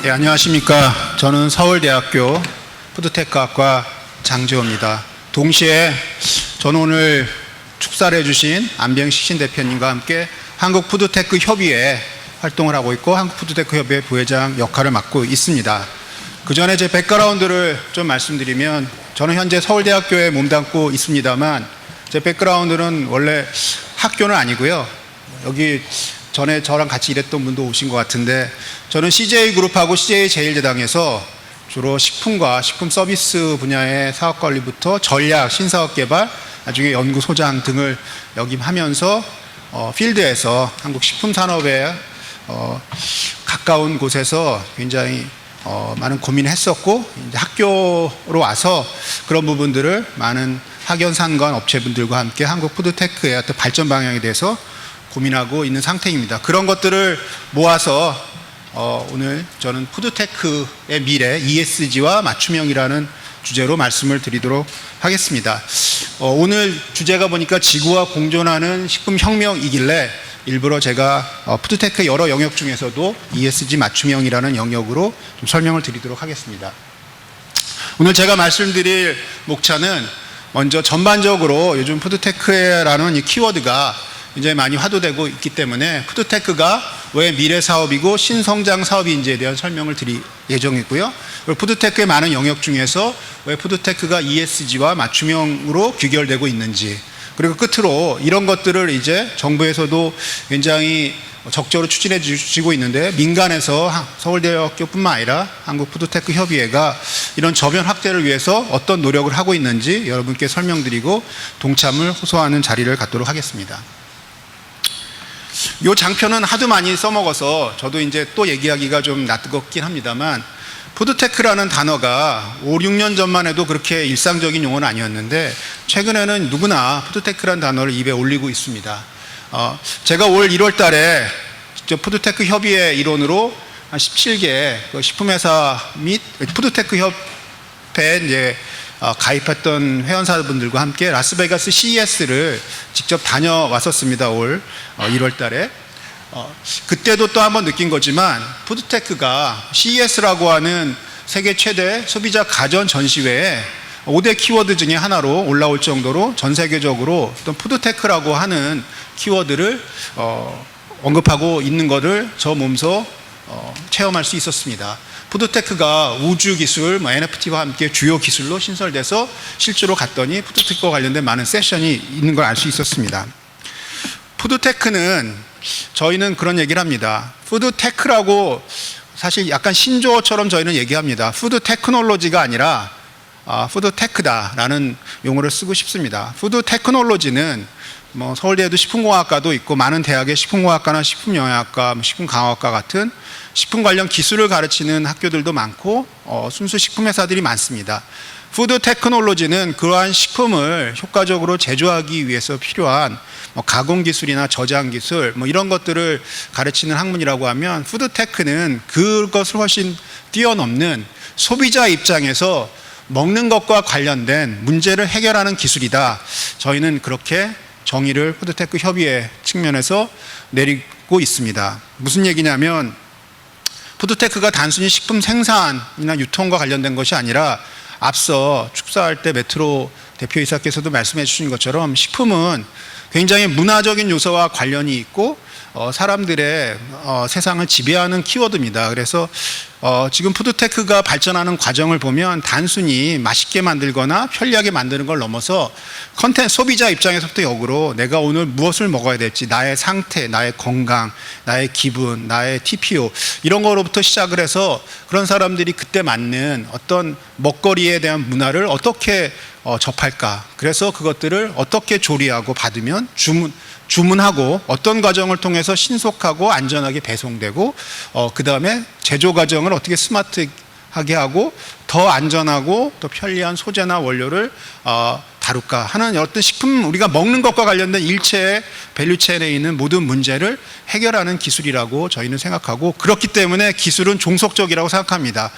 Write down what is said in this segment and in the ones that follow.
네, 안녕하십니까. 저는 서울대학교 푸드테크학과 장지호입니다. 동시에 저는 오늘 축사를 해주신 안병식 대표님과 함께 한국푸드테크협의회 활동을 하고 있고 한국푸드테크협의회 부회장 역할을 맡고 있습니다. 그 전에 제 백그라운드를 좀 말씀드리면, 저는 현재 서울대학교에 몸담고 있습니다만 제 백그라운드는 원래 학교는 아니고요. 여기 전에 저랑 같이 일했던 분도 오신 것 같은데, 저는 CJ그룹하고 CJ제일제당에서 주로 식품과 식품 서비스 분야의 사업 관리부터 전략, 신사업 개발, 나중에 연구소장 등을 역임하면서 필드에서 한국 식품 산업에 가까운 곳에서 굉장히 많은 고민을 했었고, 이제 학교로 와서 그런 부분들을 많은 학연 상관 업체분들과 함께 한국 푸드테크의 어떤 발전 방향에 대해서 고민하고 있는 상태입니다. 그런 것들을 모아서 오늘 저는 푸드테크의 미래, ESG와 맞춤형이라는 주제로 말씀을 드리도록 하겠습니다. 오늘 주제가 보니까 지구와 공존하는 식품혁명이길래 일부러 제가 푸드테크 여러 영역 중에서도 ESG 맞춤형이라는 영역으로 좀 설명을 드리도록 하겠습니다. 오늘 제가 말씀드릴 목차는 먼저 전반적으로 요즘 푸드테크라는 이 키워드가 굉장히 많이 화두되고 있기 때문에 푸드테크가 왜 미래 사업이고 신성장 사업인지에 대한 설명을 드릴 예정이고요. 그리고 푸드테크의 많은 영역 중에서 왜 푸드테크가 ESG와 맞춤형으로 귀결되고 있는지, 그리고 끝으로 이런 것들을 이제 정부에서도 굉장히 적극적으로 추진해 주시고 있는데, 민간에서 서울대학교뿐만 아니라 한국푸드테크협의회가 이런 저변 확대를 위해서 어떤 노력을 하고 있는지 여러분께 설명드리고 동참을 호소하는 자리를 갖도록 하겠습니다. 이 장편은 하도 많이 써먹어서 저도 이제 또 얘기하기가 좀 낯뜨겁긴 합니다만, 푸드테크라는 단어가 5, 6년 전만 해도 그렇게 일상적인 용어는 아니었는데 최근에는 누구나 푸드테크라는 단어를 입에 올리고 있습니다. 제가 올 1월 달에 직접 푸드테크 협의회 일원으로 한 17개 식품회사 및 푸드테크 협회에 이제 가입했던 회원사분들과 함께 라스베가스 CES를 직접 다녀왔었습니다. 올 1월 달에. 그때도 또 한번 느낀 거지만, 푸드테크가 CES라고 하는 세계 최대 소비자 가전 전시회에 5대 키워드 중에 하나로 올라올 정도로 전 세계적으로 어떤 푸드테크라고 하는 키워드를 언급하고 있는 것을 저 몸소 체험할 수 있었습니다. 푸드테크가 우주기술, NFT와 함께 주요 기술로 신설돼서 실제로 갔더니 푸드테크와 관련된 많은 세션이 있는 걸 알 수 있었습니다. 푸드테크는 저희는 그런 얘기를 합니다. 푸드테크라고 사실 약간 신조어처럼 저희는 얘기합니다. 푸드테크놀로지가 아니라 푸드테크다라는 용어를 쓰고 싶습니다. 푸드테크놀로지는 서울대에도 식품공학과도 있고 많은 대학의 식품공학과나 식품영양학과, 식품강화학과 같은 식품 관련 기술을 가르치는 학교들도 많고 순수 식품회사들이 많습니다. 푸드 테크놀로지는 그러한 식품을 효과적으로 제조하기 위해서 필요한 가공 기술이나 저장 기술 이런 것들을 가르치는 학문이라고 하면, 푸드 테크는 그것을 훨씬 뛰어넘는 소비자 입장에서 먹는 것과 관련된 문제를 해결하는 기술이다. 저희는 그렇게 정의를 푸드테크 협의회 측면에서 내리고 있습니다. 무슨 얘기냐면, 푸드테크가 단순히 식품 생산이나 유통과 관련된 것이 아니라, 앞서 축사할 때 메트로 대표이사께서도 말씀해 주신 것처럼 식품은 굉장히 문화적인 요소와 관련이 있고 사람들의 세상을 지배하는 키워드입니다. 그래서 지금 푸드테크가 발전하는 과정을 보면 단순히 맛있게 만들거나 편리하게 만드는 걸 넘어서 소비자 입장에서부터 역으로 내가 오늘 무엇을 먹어야 될지, 나의 상태, 나의 건강, 나의 기분, 나의 TPO 이런 거로부터 시작을 해서 그런 사람들이 그때 맞는 어떤 먹거리에 대한 문화를 어떻게 접할까, 그래서 그것들을 어떻게 조리하고 받으면 주문하고 어떤 과정을 통해서 신속하고 안전하게 배송되고 그 다음에 제조 과정을 어떻게 스마트하게 하고 더 안전하고 더 편리한 소재나 원료를 다룰까 하는 어떤 식품, 우리가 먹는 것과 관련된 일체의 밸류체인에 있는 모든 문제를 해결하는 기술이라고 저희는 생각하고, 그렇기 때문에 기술은 종속적이라고 생각합니다.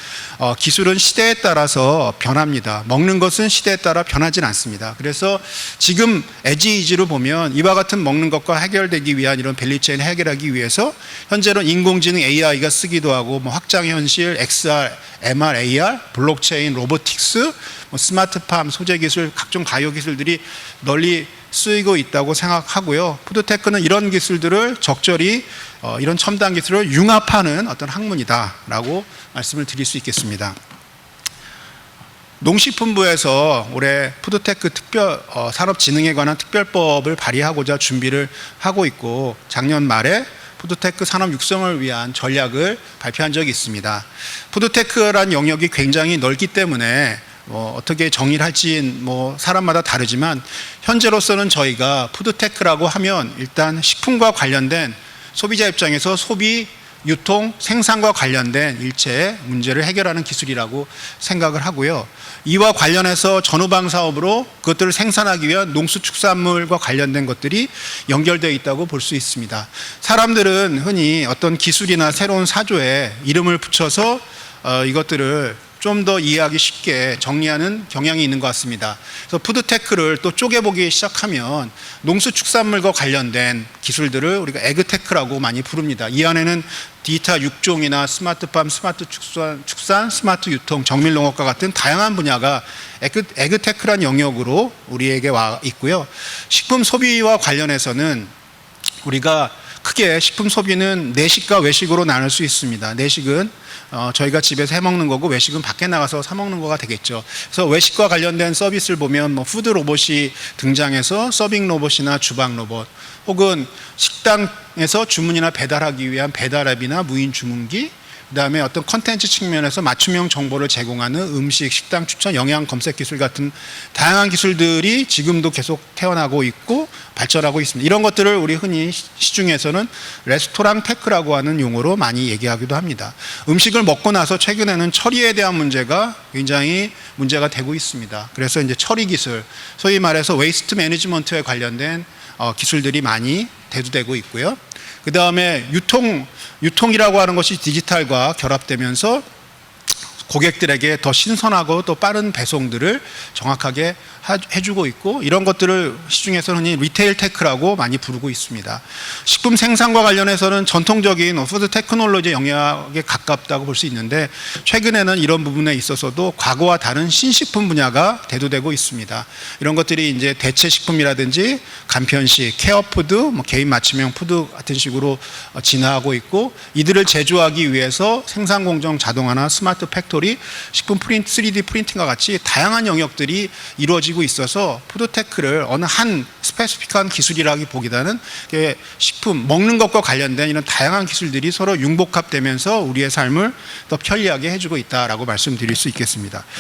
기술은 시대에 따라서 변합니다. 먹는 것은 시대에 따라 변하진 않습니다. 그래서 지금 에지이지로 보면 이와 같은 먹는 것과 해결되기 위한 이런 밸류체인을 해결하기 위해서 현재는 인공지능 AI가 쓰기도 하고, 뭐 확장현실, XR, MR, AR, 블록체인, 로보틱스, 스마트팜, 소재 기술, 각종 바이오 기술들이 널리 쓰이고 있다고 생각하고요. 푸드테크는 이런 기술들을 적절히 이런 첨단 기술을 융합하는 어떤 학문이다라고 말씀을 드릴 수 있겠습니다. 농식품부에서 올해 푸드테크 산업진흥에 관한 특별법을 발의하고자 준비를 하고 있고, 작년 말에 푸드테크 산업 육성을 위한 전략을 발표한 적이 있습니다. 푸드테크란 영역이 굉장히 넓기 때문에 어떻게 정의를 할지 사람마다 다르지만, 현재로서는 저희가 푸드테크라고 하면 일단 식품과 관련된 소비자 입장에서 소비, 유통, 생산과 관련된 일체의 문제를 해결하는 기술이라고 생각을 하고요. 이와 관련해서 전후방 사업으로 그것들을 생산하기 위한 농수축산물과 관련된 것들이 연결되어 있다고 볼 수 있습니다. 사람들은 흔히 어떤 기술이나 새로운 사조에 이름을 붙여서 이것들을 좀 더 이해하기 쉽게 정리하는 경향이 있는 것 같습니다. 그래서 푸드테크를 또 쪼개보기 시작하면 농수축산물과 관련된 기술들을 우리가 에그테크라고 많이 부릅니다. 이 안에는 디지털 육종이나 스마트팜, 스마트 축산, 스마트 유통, 정밀농업과 같은 다양한 분야가 에그테크란 영역으로 우리에게 와 있고요. 식품 소비와 관련해서는 우리가 크게 식품 소비는 내식과 외식으로 나눌 수 있습니다. 내식은 저희가 집에서 해먹는 거고, 외식은 밖에 나가서 사 먹는 거가 되겠죠. 그래서 외식과 관련된 서비스를 보면 푸드 로봇이 등장해서 서빙 로봇이나 주방 로봇, 혹은 식당에서 주문이나 배달하기 위한 배달앱이나 무인 주문기, 그 다음에 어떤 컨텐츠 측면에서 맞춤형 정보를 제공하는 음식, 식당 추천, 영양 검색 기술 같은 다양한 기술들이 지금도 계속 태어나고 있고 발전하고 있습니다. 이런 것들을 우리 흔히 시중에서는 레스토랑 테크라고 하는 용어로 많이 얘기하기도 합니다. 음식을 먹고 나서 최근에는 처리에 대한 문제가 굉장히 문제가 되고 있습니다. 그래서 이제 처리 기술, 소위 말해서 웨이스트 매니지먼트에 관련된 기술들이 많이 대두되고 있고요. 그 다음에 유통이라고 하는 것이 디지털과 결합되면서 고객들에게 더 신선하고 또 빠른 배송들을 정확하게 해주고 있고, 이런 것들을 시중에서는 흔히 리테일 테크라고 많이 부르고 있습니다. 식품 생산과 관련해서는 전통적인 푸드 테크놀로지 영역에 가깝다고 볼 수 있는데, 최근에는 이런 부분에 있어서도 과거와 다른 신식품 분야가 대두되고 있습니다. 이런 것들이 이제 대체 식품이라든지 간편식, 케어푸드, 개인 맞춤형 푸드 같은 식으로 진화하고 있고, 이들을 제조하기 위해서 생산 공정 자동화나 스마트 팩토리, 식품 프린트, 3D 프린팅과 같이 다양한 영역들이 이루어지고 있어서 푸드테크를 어느 한 스페시픽한 기술이라기보다는 식품, 먹는 것과 관련된 이런 다양한 기술들이 서로 융복합되면서 우리의 삶을 더 편리하게 해주고 있다라고 말씀드릴 수 있겠습니다.